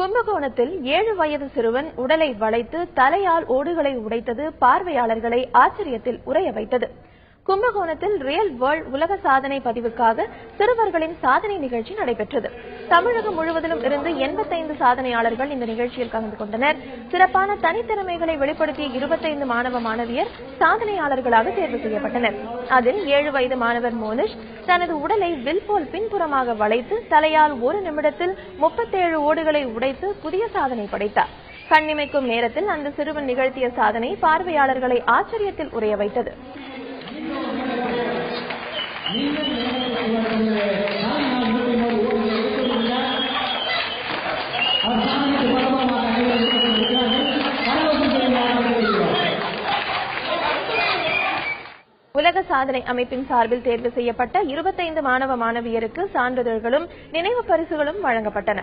கும்பகோணத்தில் 7 வயது சிறுவன் உடலை வளைத்து தலையால் ஓடுகளை உடைத்தது பார்வையாளர்களை ஆச்சரியத்தில் உறைய வைத்தது. கும்பகோணத்தில் ரியல் வேர்ல்ட் உலக சாதனை பதிவுக்காக சிறுவர்களின் சாதனை நிகழ்ச்சி நடைபெற்றது. தமிழகம் முழுவதிலும் இருந்து 85 சாதனையாளர்கள் இந்த நிகழ்ச்சியில் கலந்து கொண்டனர். சிறப்பான தனித்திறமைகளை வெளிப்படுத்திய 25 மாணவ மாணவியர் சாதனையாளர்களாக தேர்வு செய்யப்பட்டனர். அதில் 7 வயது மாணவர் மோனிஷ் தனது உடலை வில் போல் பின்புறமாக வளைத்து தலையால் 1 நிமிடத்தில் 37 ஓடுகளை உடைத்து புதிய சாதனை படைத்தார். கண்ணிமைக்கும் நேரத்தில் அந்த சிறுவன் நிகழ்த்திய சாதனை பார்வையாளர்களை ஆச்சரியத்தில் உறைய வைத்தது. உலக சாதனை அமைப்பின் சார்பில் தேர்வு செய்யப்பட்ட 25 மாணவ மாணவியருக்கு சான்றிதழ்களும் நினைவு பரிசுகளும் வழங்கப்பட்டன.